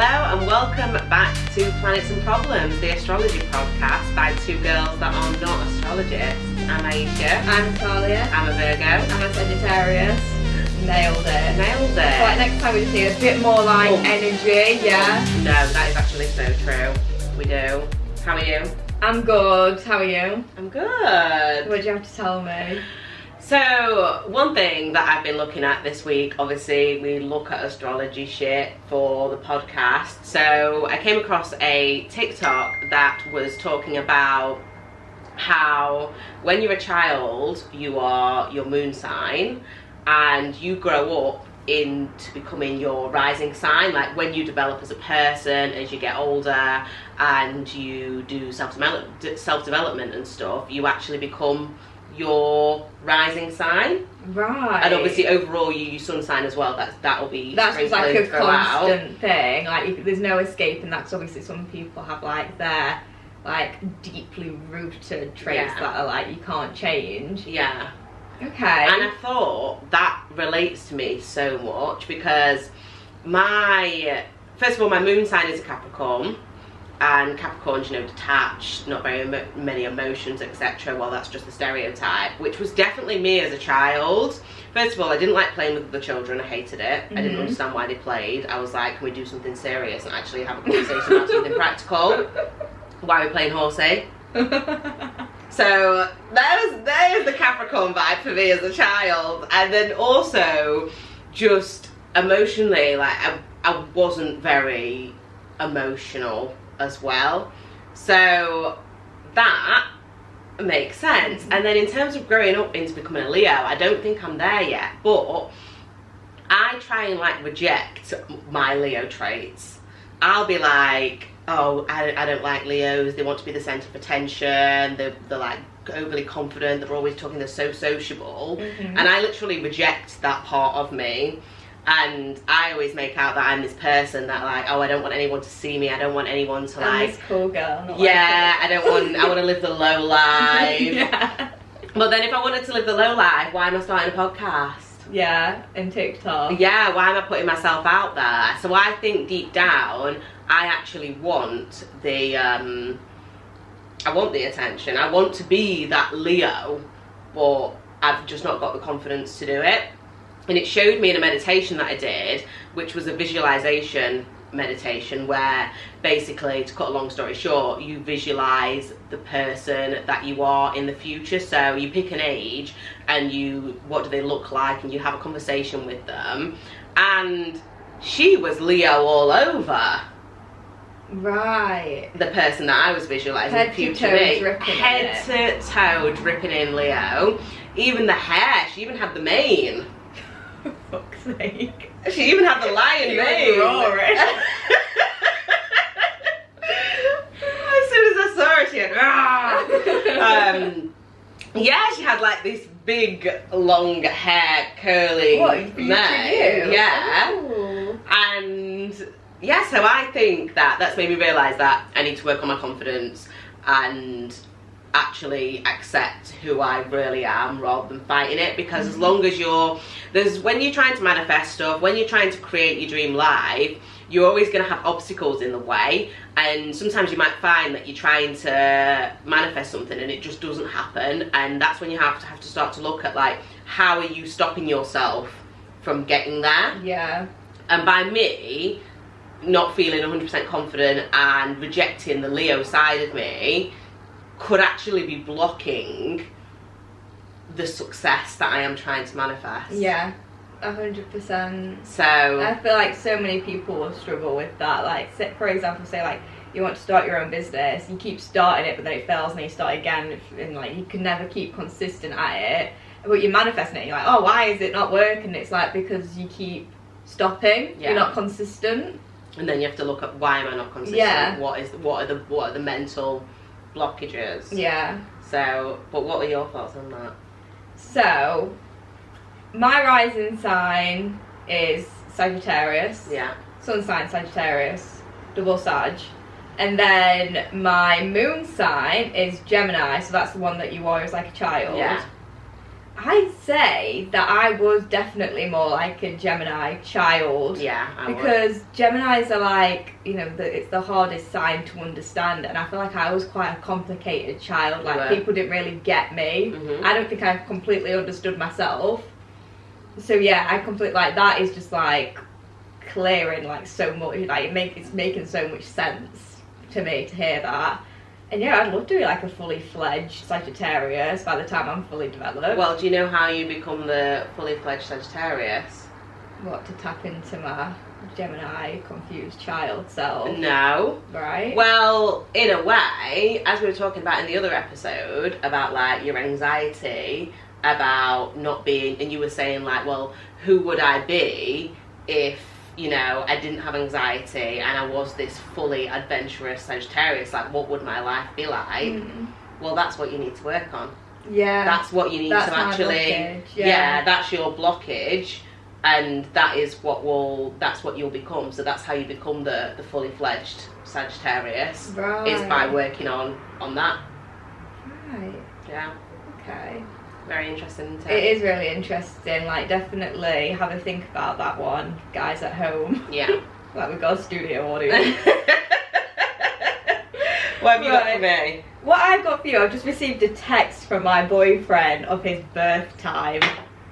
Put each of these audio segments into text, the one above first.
Hello and welcome back to Planets and Problems, the astrology podcast by two girls that are not astrologists. I'm Ayesha. I'm Atalia. I'm a Virgo. I'm a Sagittarius. Nailed it. Nailed it. So like next time we just need a bit more like energy, yeah? No, that is actually so true. We do. How are you? I'm good. How are you? I'm good. What do you have to tell me? So, one thing that I've been looking at this week, obviously we look at astrology shit for the podcast. So, I came across a TikTok that was talking about how when you're a child, you are your moon sign and you grow up into becoming your rising sign. Like when you develop as a person, as you get older and you do self-development and stuff, you actually become your rising sign. Right. And obviously overall you use sun sign as well. That'll be that's just like a throughout. constant thing. Like there's no escaping that, 'cause obviously some people have like their like deeply rooted traits that are like you can't change. Yeah. Okay. And I thought that relates to me so much because first of all, my moon sign is a Capricorn. And Capricorn's, you know, detached, not very many emotions, etc. Well, that's just the stereotype, which was definitely me as a child. First of all, I didn't like playing with the children. I hated it. I didn't understand why they played. I was like, can we do something serious and actually have a conversation about something practical? Why are we playing horsey? So there's the Capricorn vibe for me as a child. And then also, just emotionally, like I wasn't very emotional as well, so that makes sense. And then in terms of growing up into becoming a Leo, I don't think I'm there yet, but I try and like reject my Leo traits. I'll be like, oh, I don't like Leos, they want to be the centre of attention, they're like overly confident, they're always talking, they're so sociable, and I literally reject that part of me. And I always make out that I'm this person that like, oh, I don't want anyone to see me. I don't want anyone to I'm like. this cool girl. Not yeah, I want to live the low life. Yeah. But then if I wanted to live the low life, why am I starting a podcast? Yeah, and TikTok. Yeah, why am I putting myself out there? So I think deep down, I actually want the attention. I want to be that Leo, but I've just not got the confidence to do it. And it showed me in a meditation that I did, which was a visualization meditation where basically, to cut a long story short, you visualize the person that you are in the future. So you pick an age and what do they look like, and you have a conversation with them. And she was Leo all over. Right. The person that I was visualizing, Head the future to toe me. dripping Head to toe dripping in Leo. Even the hair, she even had the mane. For fuck's sake. She even had the lion mane. As soon as I saw her, she had yeah, she had like this big long hair curly mane. Yeah. Ooh. And yeah, so I think that's made me realise that I need to work on my confidence and actually accept who I really am rather than fighting it, because as long as when you're trying to manifest stuff, when you're trying to create your dream life, you're always going to have obstacles in the way, and sometimes you might find that you're trying to manifest something and it just doesn't happen, and that's when you have to start to look at like, how are you stopping yourself from getting there? Yeah. And by me not feeling 100% confident and rejecting the Leo side of me could actually be blocking the success that I am trying to manifest. Yeah, 100%. So I feel like so many people will struggle with that. Like, for example, say like you want to start your own business, you keep starting it, but then it fails, and then you start again, and like you can never keep consistent at it. But you're manifesting it, and you're like, oh, why is it not working? It's like because you keep stopping. Yeah. You're not consistent. And then you have to look at, why am I not consistent? Yeah. What are the mental blockages? Yeah. So, but what were your thoughts on that? So, my rising sign is Sagittarius. Yeah. Sun sign Sagittarius, double Sag. And then my moon sign is Gemini, so that's the one that you wore as like a child. Yeah. I'd say that I was definitely more like a Gemini child. Yeah, because Geminis are like, you know, it's the hardest sign to understand, and I feel like I was quite a complicated child. Like, people didn't really get me. I don't think I completely understood myself. So yeah, I completely, like, that is just like clearing like so much. Like, it's making so much sense to me to hear that. And yeah, I'd love to be like a fully fledged Sagittarius by the time I'm fully developed. Well, do you know how you become the fully fledged Sagittarius? What, to tap into my Gemini confused child self? No. Right? Well, in a way, as we were talking about in the other episode, about like your anxiety, about not being, and you were saying like, well, who would I be if, you know, I didn't have anxiety and I was this fully adventurous Sagittarius, like what would my life be like? Well, that's what you need to work on. Yeah. That's what you need to actually, that's your blockage, and that is that's what you'll become. So that's how you become the fully fledged Sagittarius, is by working on that. Right. Yeah. Okay. Very interesting. It is really interesting. Like, definitely have a think about that one, guys at home. Yeah. Like, we've got a studio audience. What have you got for me? What I've got for you, I've just received a text from my boyfriend of his birth time.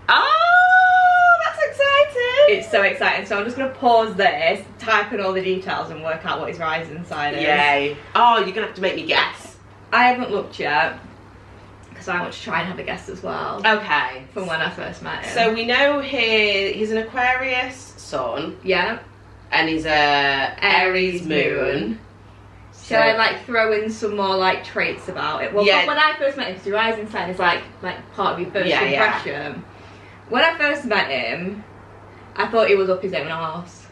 Oh, that's exciting. It's so exciting. So I'm just going to pause this, type in all the details and work out what his rising sign is. Yay. Oh, you're going to have to make me guess. I haven't looked yet, because I want to try and have a guess as well. Okay. From when I first met him. So we know he's an Aquarius sun. Yeah. And he's a Aries moon. Shall I like throw in some more like traits about it? Well, yeah. When I first met him, because your rising sign is like part of your first impression. Yeah. When I first met him, I thought he was up his own arse.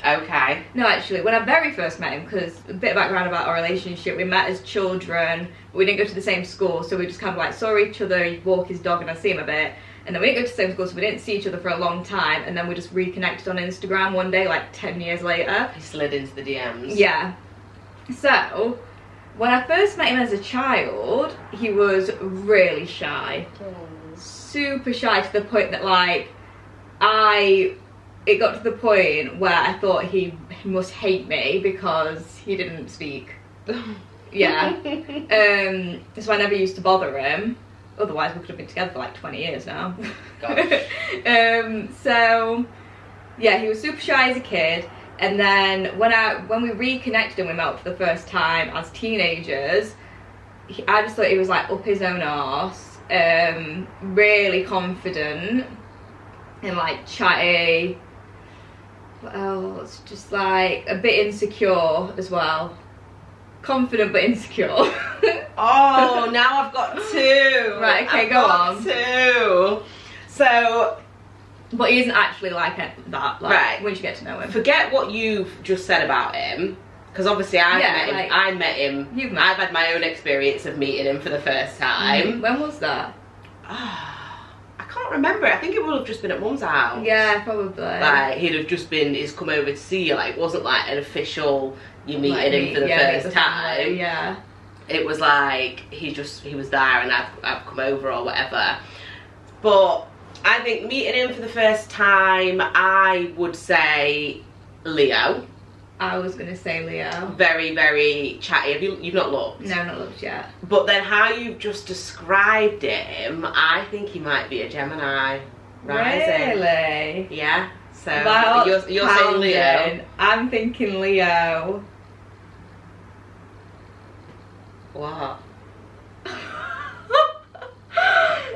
Okay. No, actually, when I very first met him, because a bit of background about our relationship, we met as children, but we didn't go to the same school, so we just kind of like saw each other, he'd walk his dog and I'd see him a bit, and then we didn't go to the same school, so we didn't see each other for a long time, and then we just reconnected on Instagram one day, like 10 years later. He slid into the DMs. Yeah. So, when I first met him as a child, he was really shy. Super shy, to the point that like, it got to the point where I thought he must hate me because he didn't speak. Yeah. So I never used to bother him. Otherwise we could have been together for like 20 years now. Gosh. So yeah, he was super shy as a kid. And then when we reconnected and we met up for the first time as teenagers, I just thought he was like up his own arse, really confident and like chatty. What else? Just like a bit insecure as well. Confident but insecure. Oh, now I've got two. Right, okay, go on. Two. So, but he isn't actually like that, like, right. Once you get to know him. Forget what you've just said about him, because obviously I met him. I've had my own experience of meeting him for the first time. When was that? I can't remember. I think it would have just been at Mum's house. Yeah, probably. Like, he's come over to see you. Like, it wasn't like an official, you meeting him for the first time. Yeah. It was like, he was there and I've come over or whatever. But I think meeting him for the first time, I would say Leo. I was going to say Leo. Very, very chatty. You've not looked? No, not looked yet. But then how you've just described him, I think he might be a Gemini rising. Really? Yeah. So you're pounding. saying Leo. I'm thinking Leo. What?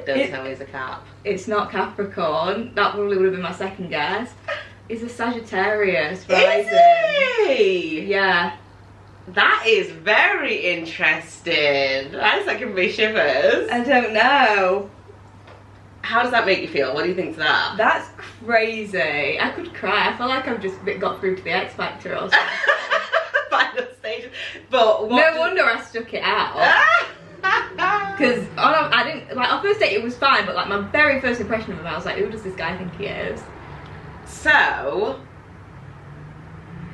Don't tell me he's a Cap. It's not Capricorn. That probably would have been my second guess. He's a Sagittarius rising. Is he? Yeah. That is very interesting. That's like giving me shivers. I don't know. How does that make you feel? What do you think to that? That's crazy. I could cry. I feel like I've just got through to the X Factor or something. Final stage. But no wonder I stuck it out. Because I didn't, like, our first date it was fine, but like my very first impression of him, I was like, who does this guy think he is? So,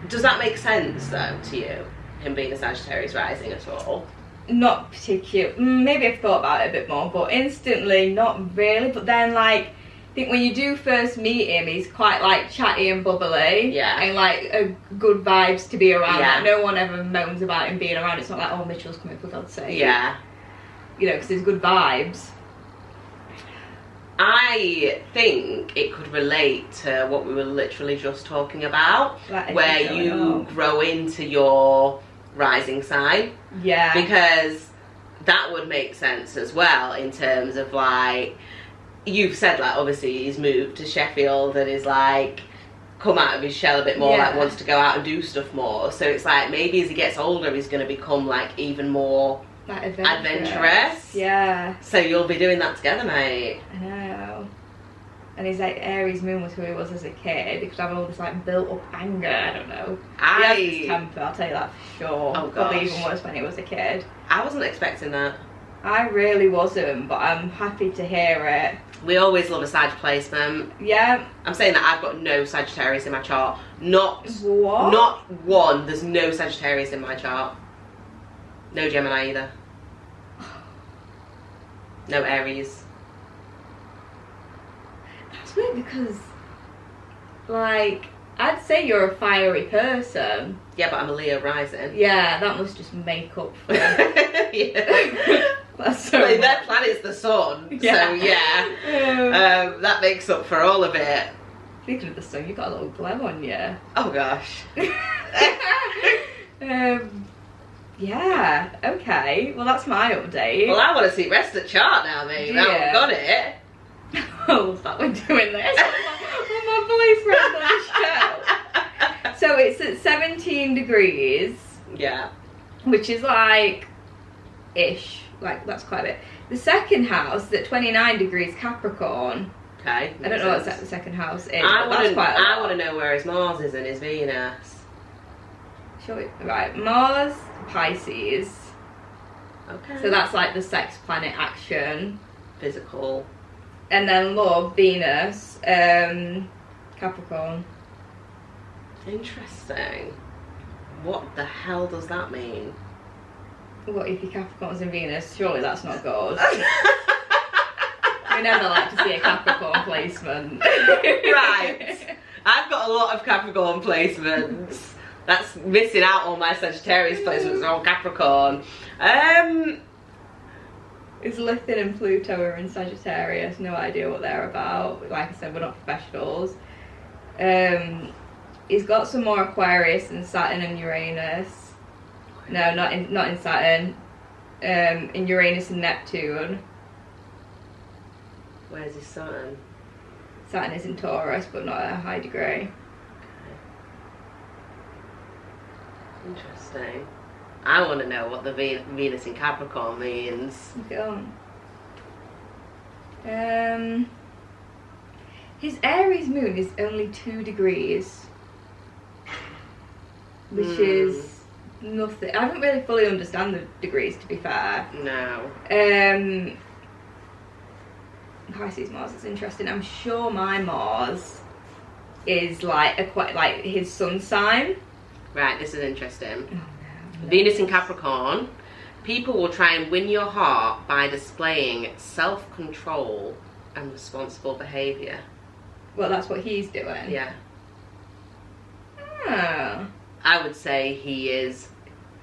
does that make sense though to you? Him being a Sagittarius rising at all? not particular. Maybe I've thought about it a bit more, but instantly, not really. But then, like, I think when you do first meet him, he's quite like chatty and bubbly, and like good vibes to be around. Like, no one ever moans about him being around. It's not like, oh, Mitchell's coming for God's sake. Yeah, you know, because there's good vibes. I think it could relate to what we were literally just talking about, like, where you grow into your rising sign. Yeah. Because that would make sense as well in terms of, like, you've said, like, obviously he's moved to Sheffield and is, like, come out of his shell a bit more, like, wants to go out and do stuff more. So it's like, maybe as he gets older, he's going to become, like, even more... like adventurous. Yeah. So you'll be doing that together, mate. I know. And he's like, Aries moon was who he was as a kid. He could have all this like built up anger. I don't know. He has this temper, I'll tell you that for sure. Oh, probably even worse when he was a kid. I wasn't expecting that. I really wasn't, but I'm happy to hear it. We always love a Sag placement. Yeah. I'm saying that I've got no Sagittarius in my chart. Not one. There's no Sagittarius in my chart. No Gemini either. No Aries. That's weird because, like, I'd say you're a fiery person. Yeah, but I'm a Leo rising. Yeah, that must just make up for yeah. That's so well, their planet's the sun, so yeah. That makes up for all of it. Speaking of the sun, you've got a little glow on you. Oh gosh. Yeah, okay. Well, that's my update. Well, I want to see rest of the chart now, mate. Now I've got it. Oh, that we're doing this. my boyfriend on the show. So it's at 17 degrees. Yeah. Which is like, ish. Like, that's quite a bit. The second house is at 29 degrees Capricorn. Okay. I don't know what the second house is. I want to know where his Mars is and his Venus. Right, Mars, Pisces. Okay. So that's like the sex planet action. Physical. And then love, Venus, Capricorn. Interesting. What the hell does that mean? What if your Capricorn's in Venus? Surely that's not good. We never like to see a Capricorn placement. Right. I've got a lot of Capricorn placements. That's missing out on my Sagittarius placements on Capricorn. It's Lithium and Pluto are in Sagittarius. No idea what they're about. Like I said, we're not professionals. He's got some more Aquarius and Saturn and Uranus. No, not in Saturn. In Uranus and Neptune. Where's his Saturn? Saturn is in Taurus, but not at a high degree. Interesting. I want to know what the Venus in Capricorn means. Go on. His Aries moon is only 2 degrees, which is nothing. I don't really fully understand the degrees, to be fair. No. Pisces Mars is interesting. I'm sure my Mars is like his sun sign. Right, this is interesting. Oh, no. Venus in Capricorn. People will try and win your heart by displaying self-control and responsible behaviour. Well, that's what he's doing. Yeah. Oh. I would say he is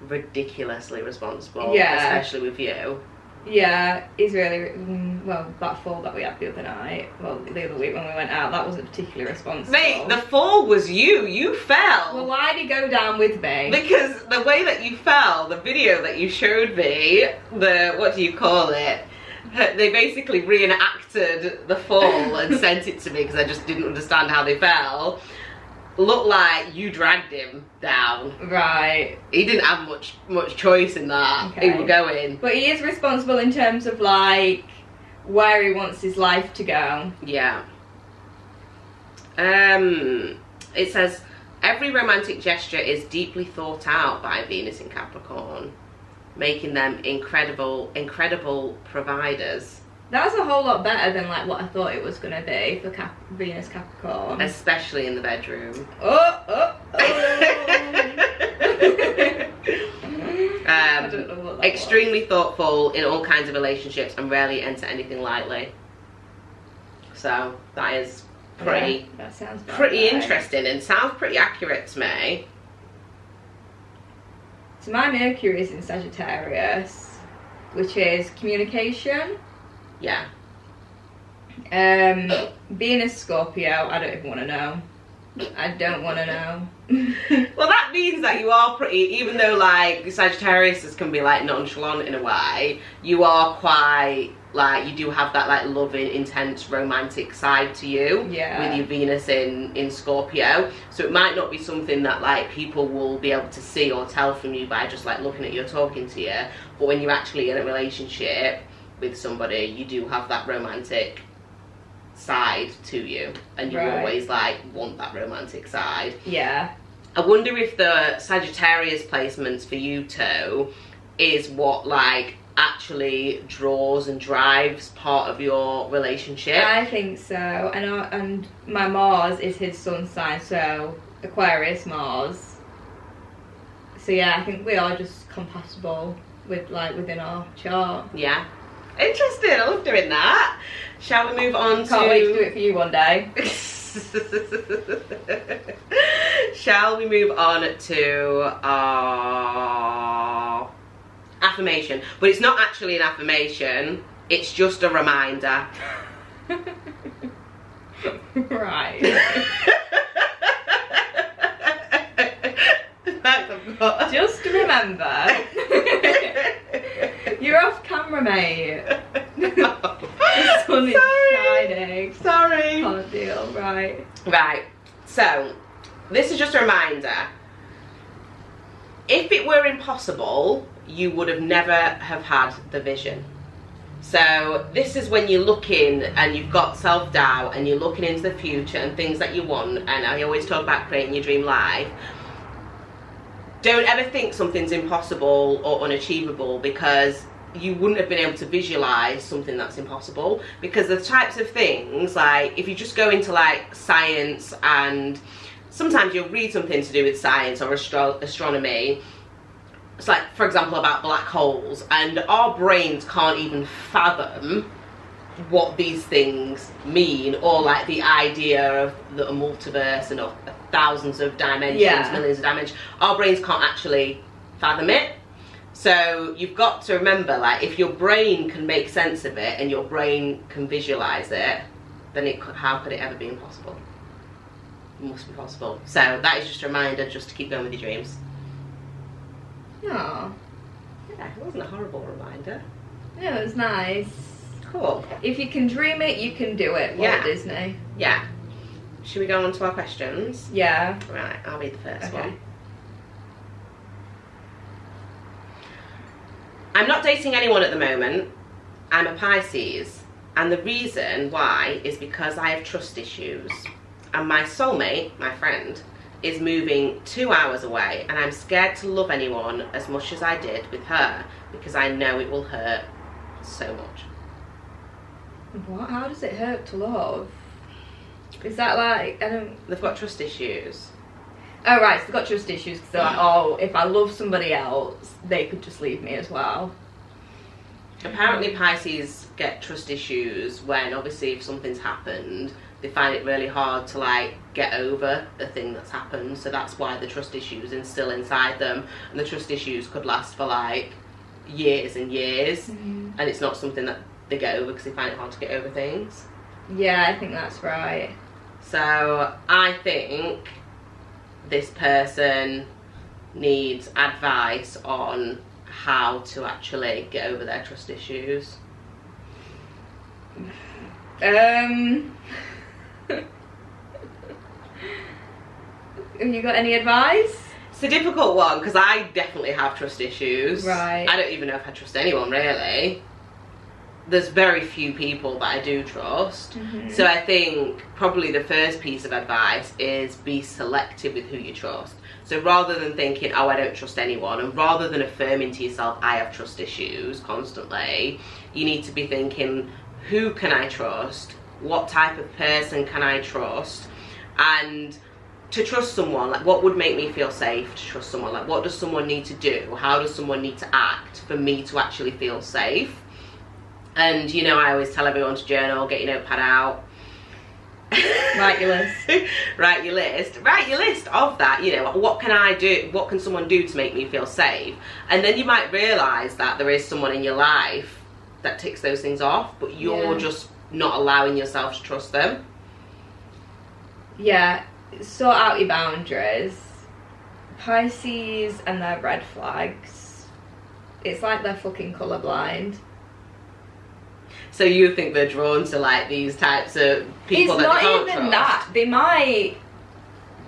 ridiculously responsible, especially with you. Yeah, he's really, well, that fall that we had the other night, well, the other week when we went out, that wasn't particularly responsible. Mate, the fall was you fell. Well, why did he go down with me? Because the way that you fell, the video that you showed me, what do you call it? They basically reenacted the fall and sent it to me because I just didn't understand how they fell. Looked like you dragged him down. Right. He didn't have much choice in that. Okay. He was going. But he is responsible in terms of like where he wants his life to go. Yeah. It says every romantic gesture is deeply thought out by Venus in Capricorn, making them incredible providers. That's a whole lot better than like what I thought it was going to be for Venus Capricorn. Especially in the bedroom. I don't know what Extremely thoughtful in all kinds of relationships and rarely enter anything lightly. So that is pretty, that sounds pretty interesting and sounds pretty accurate to me. So my Mercury is in Sagittarius, which is communication. Yeah. Being a Scorpio, I don't even want to know. I don't want to know. Well, that means that you are pretty, even though like Sagittarius can be like nonchalant in a way, you are quite like, you do have that like loving, intense, romantic side to you. Yeah. With your Venus in Scorpio. So it might not be something that like people will be able to see or tell from you by just like looking at you or talking to you. But when you're actually in a relationship with somebody, you do have that romantic side to you, and you always like want that romantic side. Yeah. I wonder if the Sagittarius placements for you two is what like actually draws and drives part of your relationship. I think so. And my Mars is his sun sign, so Aquarius Mars. So yeah, I think we are just compatible with like within our chart. Yeah. Interesting, I love doing that. Shall we move on Can't wait to do it for you one day. Shall we move on to our affirmation? But it's not actually an affirmation, it's just a reminder. Right. Just remember, you're off camera, mate. The sun is shining. Sorry. Can't deal. Right. Right. So, this is just a reminder. If it were impossible, you would have never have had the vision. So this is when you're looking and you've got self-doubt and you're looking into the future and things that you want, and I always talk about creating your dream life. Don't ever think something's impossible or unachievable, because you wouldn't have been able to visualize something that's impossible. Because the types of things, like if you just go into like science, and sometimes you'll read something to do with science or astronomy. It's like, for example, about black holes, and our brains can't even fathom what these things mean, or like the idea of the multiverse and of thousands of dimensions, millions of dimensions. Our brains can't actually fathom it. So you've got to remember, like, if your brain can make sense of it and your brain can visualize it, then how could it ever be impossible? It must be possible. So that is just a reminder, just to keep going with your dreams. Oh. Yeah, it wasn't a horrible reminder. Yeah, it was nice. Cool. If you can dream it, you can do it, Walt Disney. Yeah. Should we go on to our questions? Yeah. Right, I'll read the first one. I'm not dating anyone at the moment. I'm a Pisces. And the reason why is because I have trust issues. And my soulmate, my friend, is moving 2 hours away, and I'm scared to love anyone as much as I did with her, because I know it will hurt so much. What? How does it hurt to love? Is that like, I don't... They've got trust issues. Oh right, so they've got trust issues because they're like, oh, if I love somebody else, they could just leave me as well. Apparently Pisces get trust issues when, obviously, if something's happened, they find it really hard to like get over the thing that's happened. So that's why the trust issues are still inside them, and the trust issues could last for like years and years. And it's not something that they get over because they find it hard to get over things. Yeah, I think that's right. So I think this person needs advice on how to actually get over their trust issues. Have you got any advice? It's a difficult one because I definitely have trust issues. Right. I don't even know if I trust anyone really. There's very few people that I do trust. So I think probably the first piece of advice is be selective with who you trust. So rather than thinking, oh, I don't trust anyone, and rather than affirming to yourself, I have trust issues constantly, you need to be thinking, who can I trust? What type of person can I trust? And to trust someone, like what would make me feel safe to trust someone? Like what does someone need to do? How does someone need to act for me to actually feel safe? And you know, I always tell everyone to journal, get your notepad out. Write your list. Write your list of that. You know, what can I do, what can someone do to make me feel safe? And then you might realise that there is someone in your life that ticks those things off, but you're just not allowing yourself to trust them. Yeah, sort out your boundaries. Pisces and their red flags, it's like they're fucking colourblind. So you think they're drawn to like these types of people it's that not they can't even trust? that. They might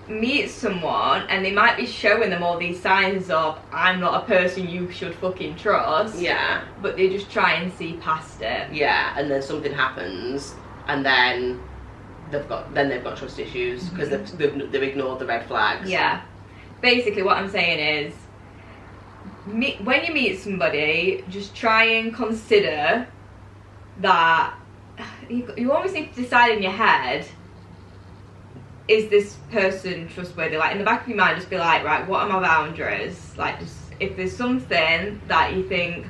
meet someone and they might be showing them all these signs of, I'm not a person you should fucking trust. Yeah. But they just try and see past it. Yeah, and then something happens, and then they've got trust issues because they've ignored the red flags. Yeah. Basically, what I'm saying is, when you meet somebody, just try and consider that you always need to decide in your head, is this person trustworthy? Like in the back of your mind, just be like, right, what are my boundaries? Like, just if there's something that you think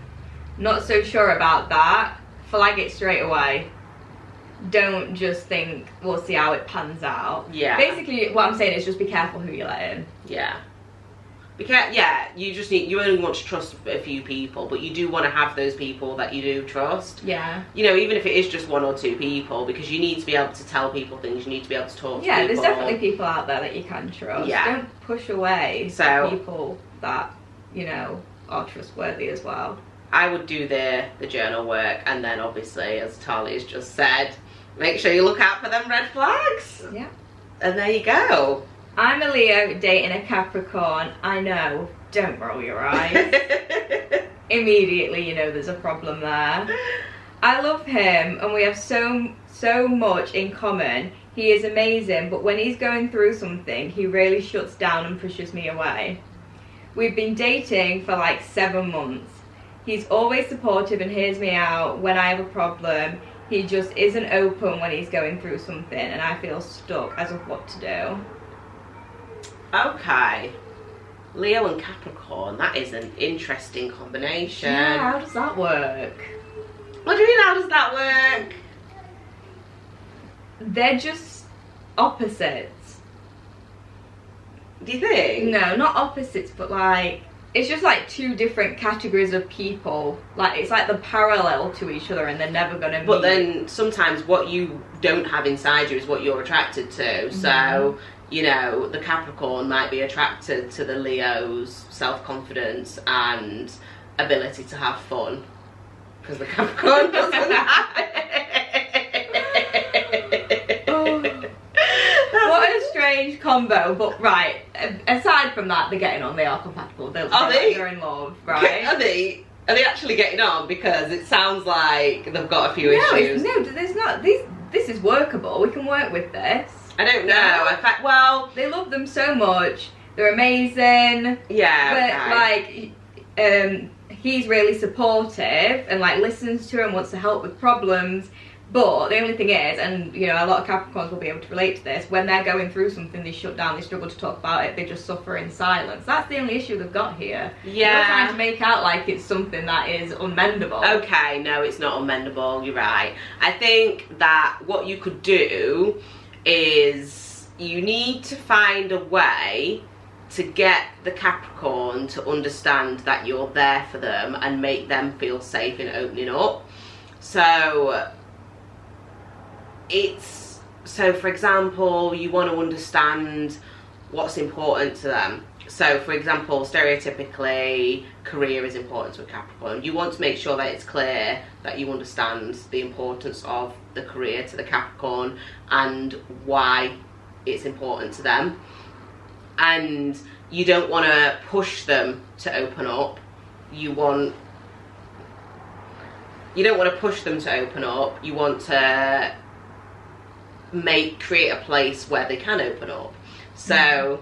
not so sure about, that flag it straight away. Don't just think we'll see how it pans out. Yeah. Basically, what I'm saying is just be careful who you let in. Yeah. Because you only want to trust a few people, but you do want to have those people that you do trust. Yeah. You know, even if it is just one or two people, because you need to be able to tell people things, you need to be able to talk to people. Yeah, there's definitely people out there that you can trust. Yeah. Don't push away people that, you know, are trustworthy as well. I would do the journal work, and then obviously, as Talia's just said, make sure you look out for them red flags. Yeah. And there you go. I'm a Leo dating a Capricorn. I know. Don't roll your eyes. Immediately, you know there's a problem there. I love him, and we have so much in common. He is amazing, but when he's going through something, he really shuts down and pushes me away. We've been dating for like 7 months. He's always supportive and hears me out when I have a problem. He just isn't open when he's going through something, and I feel stuck as of what to do. Okay. Leo and Capricorn, that is an interesting combination. Yeah, how does that work? What do you mean, how does that work? They're just opposites. Do you think? No, not opposites, but like, it's just like two different categories of people. Like, it's like they're parallel to each other and they're never gonna meet. But then sometimes what you don't have inside you is what you're attracted to. So, you know, the Capricorn might be attracted to the Leo's self-confidence and ability to have fun. Because the Capricorn doesn't have it. What a strange combo, but right, aside from that, they're getting on, they are compatible. They're in love, right? Are they actually getting on? Because it sounds like they've got a few issues. No, there's not. This is workable. We can work with this. I don't know. In fact, well, they love them so much. They're amazing. Yeah. But like, he's really supportive and like listens to him, wants to help with problems. But the only thing is, and you know, a lot of Capricorns will be able to relate to this, when they're going through something, they shut down, they struggle to talk about it, they just suffer in silence. That's the only issue they've got here. Yeah. You're trying to make out like it's something that is unmendable. Okay, no, it's not unmendable, you're right. I think that what you could do is you need to find a way to get the Capricorn to understand that you're there for them and make them feel safe in opening up. So for example, you want to understand what's important to them. So for example, stereotypically, career is important to a Capricorn. You want to make sure that it's clear that you understand the importance of the career to the Capricorn and why it's important to them. And you don't want to push them to open up. You don't want to push them to open up. You want to create a place where they can open up. So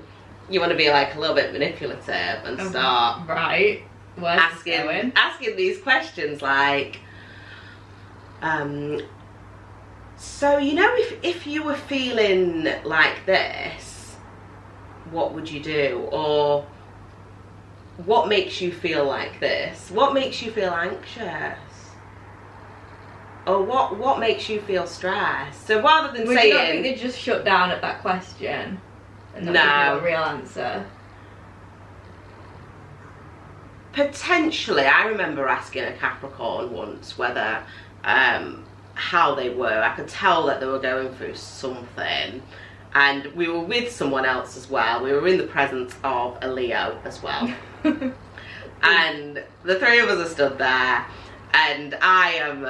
you want to be like a little bit manipulative and start asking these questions like, so you know, if you were feeling like this, what would you do? Or what makes you feel like this? What makes you feel anxious? Or what makes you feel stressed? So rather than Would saying... you not think they just shut down at that question? And not give you a real answer? Potentially. I remember asking a Capricorn once whether... how they were. I could tell that they were going through something. And we were with someone else as well. We were in the presence of a Leo as well. And the three of us are stood there. And I am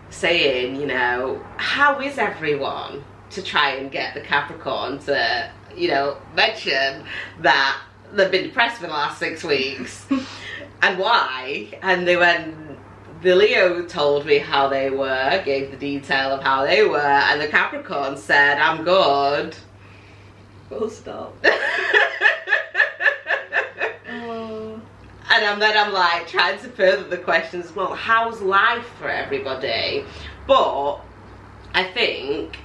saying, you know, how is everyone? To try and get the Capricorn to, you know, mention that they've been depressed for the last 6 weeks. And why? And they went... The Leo told me how they were, gave the detail of how they were, and the Capricorn said, I'm good. Full stop. Oh. And then I'm like trying to further the questions, well, how's life for everybody? But I think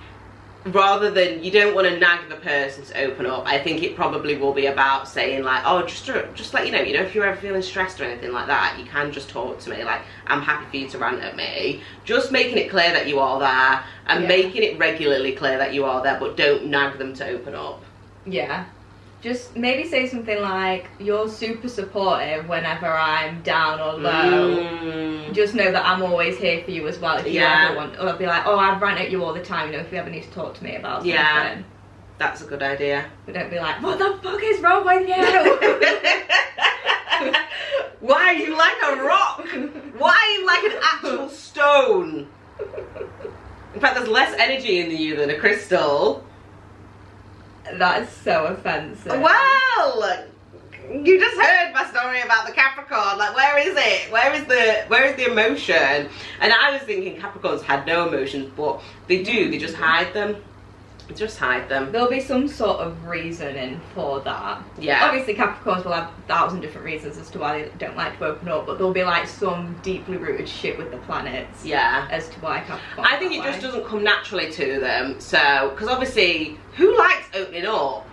rather than, you don't want to nag the person to open up, I think it probably will be about saying like, oh, just let you know, if you're ever feeling stressed or anything like that, you can just talk to me, like, I'm happy for you to rant at me. Just making it clear that you are there, and making it regularly clear that you are there, but don't nag them to open up. Yeah. Just maybe say something like, you're super supportive whenever I'm down or low. Just know that I'm always here for you as well if you ever want. Or I'll be like, oh, I rant at you all the time, if you ever need to talk to me about something. Yeah, that's a good idea. But don't be like, what the fuck is wrong with you? Why are you like a rock? Why are you like an actual stone? In fact, there's less energy in you than a crystal. That's so offensive. Well, you just heard my story about the Capricorn. Like, where is it? Where is the emotion? And I was thinking Capricorns had no emotions, but they do. They just hide them. Just hide them. There'll be some sort of reasoning for that. Yeah. Obviously Capricorns will have 1,000 different reasons as to why they don't like to open up, but there'll be like some deeply rooted shit with the planets. Yeah. As to why Capricorn. I think it just doesn't come naturally to them. So, because obviously, who likes opening up?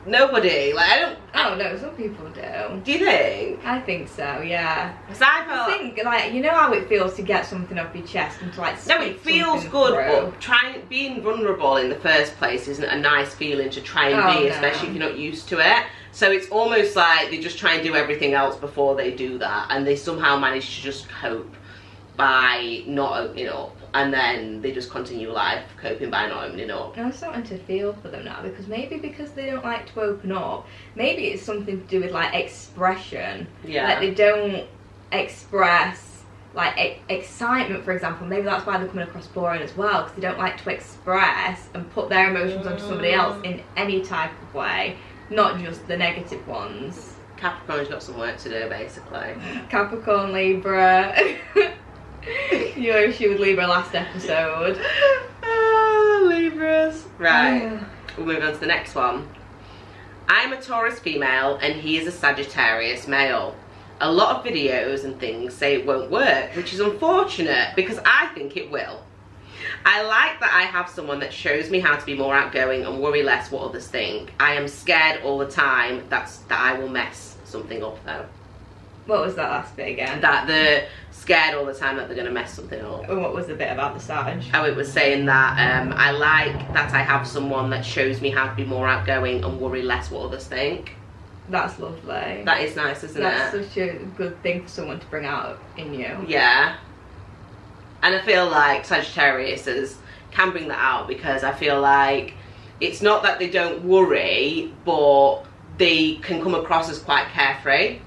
Nobody. Like, I don't... Oh no, some people do. Do you think? I think so, yeah. Because I felt... I think, like, you know how it feels to get something off your chest and to, like, no, it feels good, but being vulnerable in the first place isn't a nice feeling to try and be, especially if you're not used to it. So it's almost like they just try and do everything else before they do that, and they somehow manage to just cope by not opening up, and then they just continue life coping by not opening up. I'm starting to feel for them now, because they don't like to open up. Maybe it's something to do with like expression. Yeah. Like they don't express like excitement, for example. Maybe that's why they're coming across boring as well, because they don't like to express and put their emotions onto somebody else in any type of way, not just the negative ones. Capricorn's got some work to do, basically. Capricorn, Libra. You know, she was Libra last episode. Oh, Libras. Right, we'll move on to the next one. I'm a Taurus female and he is a Sagittarius male. A lot of videos and things say it won't work, which is unfortunate because I think it will. I like that I have someone that shows me how to be more outgoing and worry less what others think. I am scared all the time that I will mess something up though. What was that last bit again? That they're scared all the time that they're going to mess something up. And what was the bit about the Sag? Oh, it was saying that I like that I have someone that shows me how to be more outgoing and worry less what others think. That's lovely. That is nice, isn't it? That's such a good thing for someone to bring out in you. Yeah. And I feel like Sagittarius can bring that out, because I feel like it's not that they don't worry, but they can come across as quite carefree.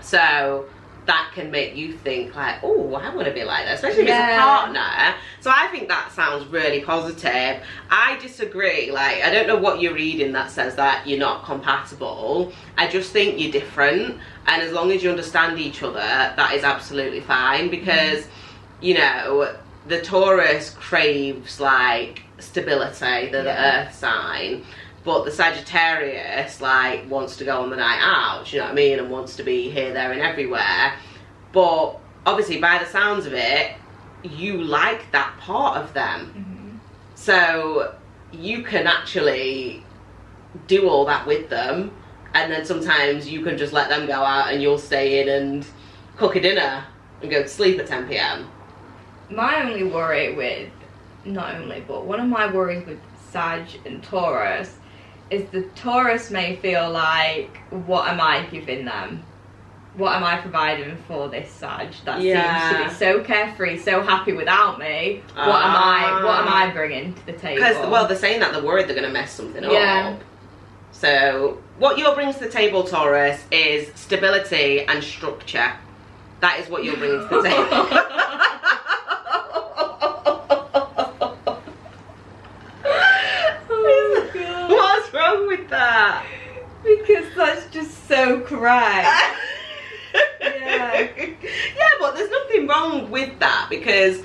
So that can make you think like, oh, I want to be like that, especially if it's a partner. So I think that sounds really positive. I disagree. Like, I don't know what you're reading that says that you're not compatible. I just think you're different, and as long as you understand each other, that is absolutely fine. Because you know, the Taurus craves like stability, they're the earth sign. But the Sagittarius, like, wants to go on the night out, do you know what I mean? And wants to be here, there and everywhere. But obviously, by the sounds of it, you like that part of them. So you can actually do all that with them, and then sometimes you can just let them go out and you'll stay in and cook a dinner and go to sleep at 10 p.m. My only worry with, but one of my worries with Sag and Taurus is the Taurus may feel like, what am I giving them? What am I providing for this Sag that seems to be so carefree, so happy without me? What am I bringing to the table? Because, well, they're saying that they're worried they're going to mess something up. So what you'll bring to the table, Taurus, is stability and structure. That is what you'll bring to the table. Oh, God. What's wrong with that? Because that's just so correct. Yeah, but there's nothing wrong with that, because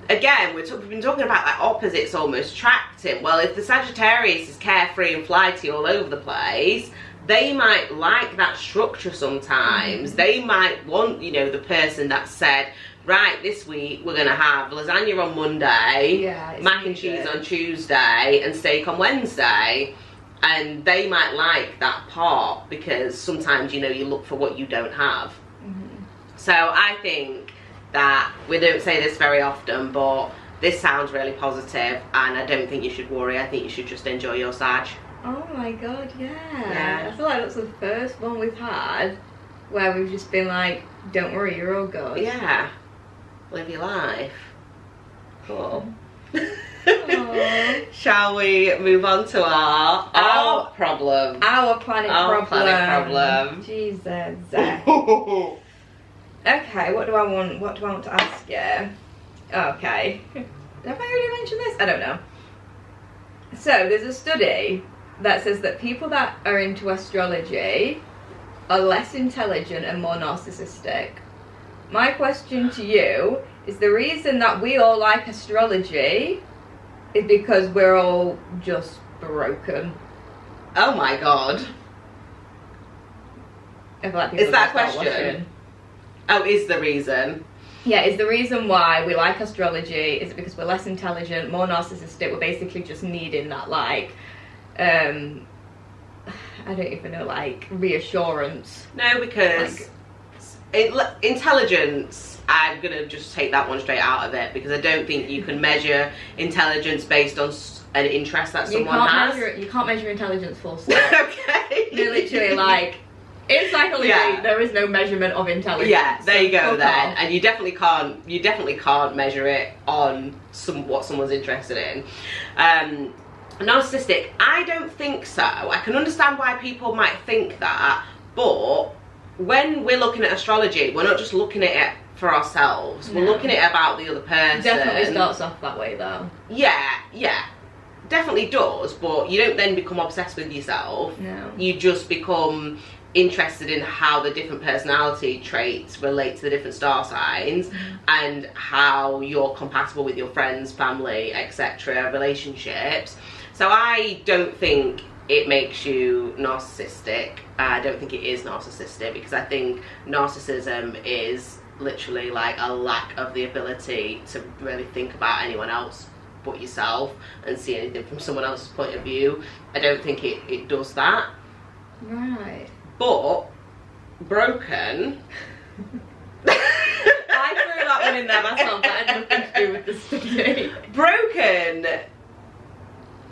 again, we've been talking about like opposites almost attracting. Well, if the Sagittarius is carefree and flighty all over the place, they might like that structure sometimes. They might want, you know, the person that said, right, this week we're going to have lasagna on Monday, mac and cheese on Tuesday, and steak on Wednesday. And they might like that part, because sometimes, you know, you look for what you don't have. So I think that, we don't say this very often, but this sounds really positive, and I don't think you should worry. I think you should just enjoy your Sag. Oh my God, yeah. I feel like that's the first one we've had where we've just been like, don't worry, you're all good. Yeah. Live your life. Cool. Shall we move on to our problem? Our planet Our problem. planet problem. Jesus. Okay, what do I want to ask you? Okay. Have I already mentioned this? I don't know. So, there's a study that says that people that are into astrology are less intelligent and more narcissistic. My question to you is, the reason that we all like astrology is because we're all just broken. Oh my God. I feel like people Is that just start question? watching. Oh, is the reason? Yeah, is the reason why we like astrology, is it because we're less intelligent, more narcissistic, we're basically just needing that, like, I don't even know, like, reassurance? No, because intelligence, I'm going to just take that one straight out of it, because I don't think you can measure intelligence based on an interest that someone has. You can't measure intelligence full stop. Okay. They're literally like, in psychology, there is no measurement of intelligence. Yeah, there you go then. Off. And you definitely can't measure it on what someone's interested in. Narcissistic, I don't think so. I can understand why people might think that, but when we're looking at astrology, we're not just looking at it for ourselves. We're looking at it about the other person. It definitely starts off that way though. Yeah. Definitely does, but you don't then become obsessed with yourself. No. You just become interested in how the different personality traits relate to the different star signs, and how you're compatible with your friends, family, etc., relationships. So I don't think it makes you narcissistic. I don't think it is narcissistic, because I think narcissism is literally like a lack of the ability to really think about anyone else but yourself and see anything from someone else's point of view. I don't think it does that. Right. But broken. I threw that one in there myself. That had nothing to do with the study. Broken,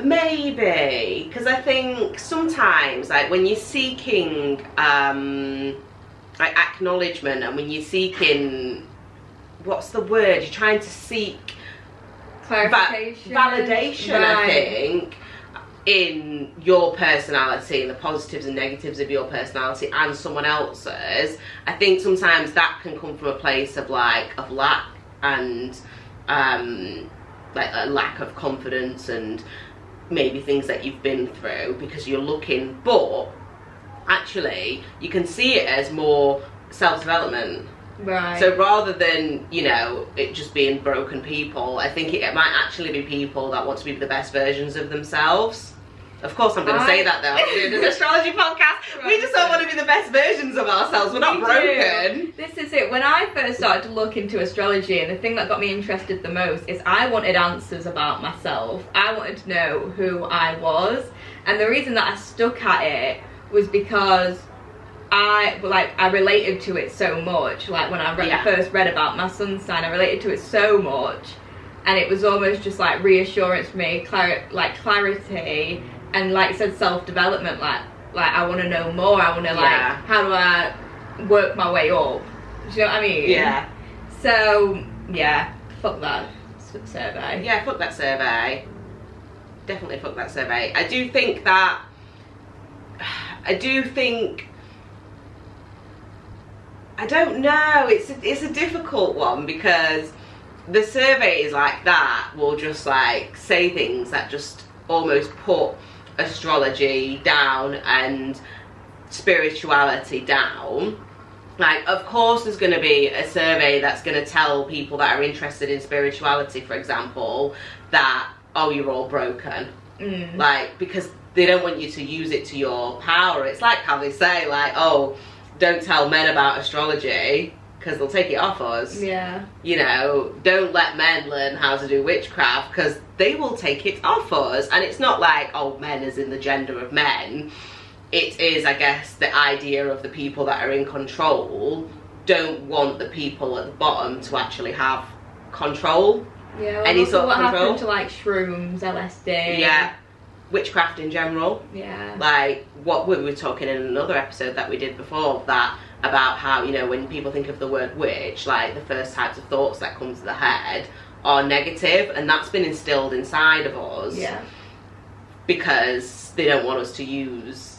maybe, because I think sometimes, like, when you're seeking like acknowledgement, and when you're seeking, what's the word? You're trying to seek Clarification. validation. Right. I think, in your personality and the positives and negatives of your personality and someone else's. I think sometimes that can come from a place of lack and like a lack of confidence, and maybe things that you've been through, because you're looking, but actually you can see it as more self-development. Right. So rather than, you know, it just being broken people, I think it might actually be people that want to be the best versions of themselves. Of course I'm going to say that though. I'm doing an astrology podcast. We just don't want to be the best versions of ourselves. We're not broken. This is it. When I first started to look into astrology, and the thing that got me interested the most is I wanted answers about myself. I wanted to know who I was. And the reason that I stuck at it was because I related to it so much. Like when I first read about my sun sign, I related to it so much. And it was almost just like reassurance for me, clarity. And like I said, self-development, like I want to know more. I want to how do I work my way up? Do you know what I mean? Yeah. So yeah, fuck that survey. Yeah, fuck that survey. Definitely fuck that survey. I do think that. I don't know. It's a difficult one because the surveys like that will just like say things that just almost put astrology down and spirituality down. Like, of course there's going to be a survey that's going to tell people that are interested in spirituality, for example, that, oh, you're all broken. Like, because they don't want you to use it to your power. It's like how they say, like, oh, don't tell men about astrology because they'll take it off us. Yeah. You know, don't let men learn how to do witchcraft because they will take it off us. And it's not like, oh, men as in the gender of men. It is, I guess, the idea of the people that are in control don't want the people at the bottom to actually have control. Yeah, well, any sort of what control. happened to like shrooms, LSD? Yeah. Witchcraft in general. Yeah. Like what we were talking in another episode that we did before that about how, you know, when people think of the word witch, like the first types of thoughts that come to the head are negative, and that's been instilled inside of us. Yeah. Because they don't want us to use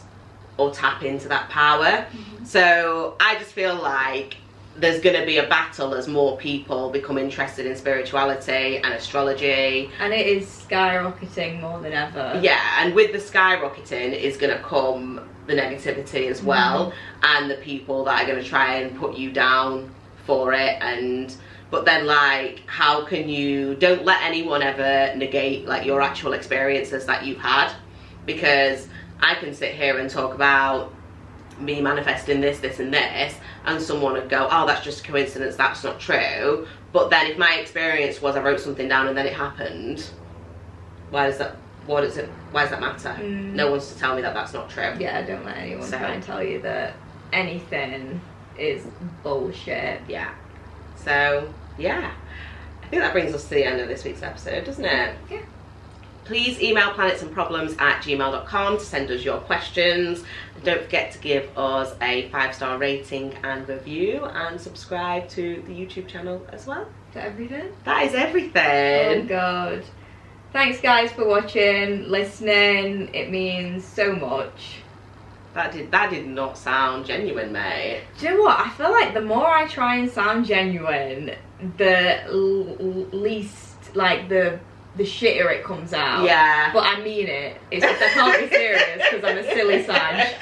or tap into that power. So I just feel like there's going to be a battle as more people become interested in spirituality and astrology. And it is skyrocketing more than ever. Yeah, and with the skyrocketing is going to come the negativity as well, and the people that are going to try and put you down for it. And but then, like, how can you, don't let anyone ever negate like your actual experiences that you've had, because I can sit here and talk about me manifesting this, this and this, and someone would go, oh, that's just a coincidence, that's not true. But then if my experience was I wrote something down and then it happened, why does that matter? No one's to tell me that that's not true. Yeah, don't let anyone try and tell you that anything is bullshit. Yeah. So, yeah. I think that brings us to the end of this week's episode, doesn't it? Yeah. Please email planetsandproblems@gmail.com to send us your questions. And don't forget to give us a 5-star rating and review, and subscribe to the YouTube channel as well. Is that everything? That is everything. Oh god. Thanks guys for watching, listening. It means so much. That did not sound genuine, mate. Do you know what? I feel like the more I try and sound genuine, the least, like, the shitter it comes out. Yeah. But I mean it. It's just I can't be serious because I'm a silly Sag.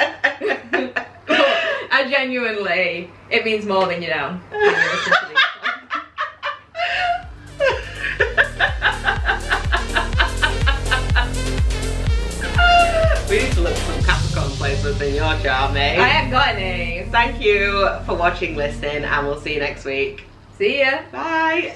I genuinely, it means more than you know. When you listen to these. We need to look for some Capricorn placements in your chart, mate. I haven't got any. Thank you for watching, listening, and we'll see you next week. See ya. Bye.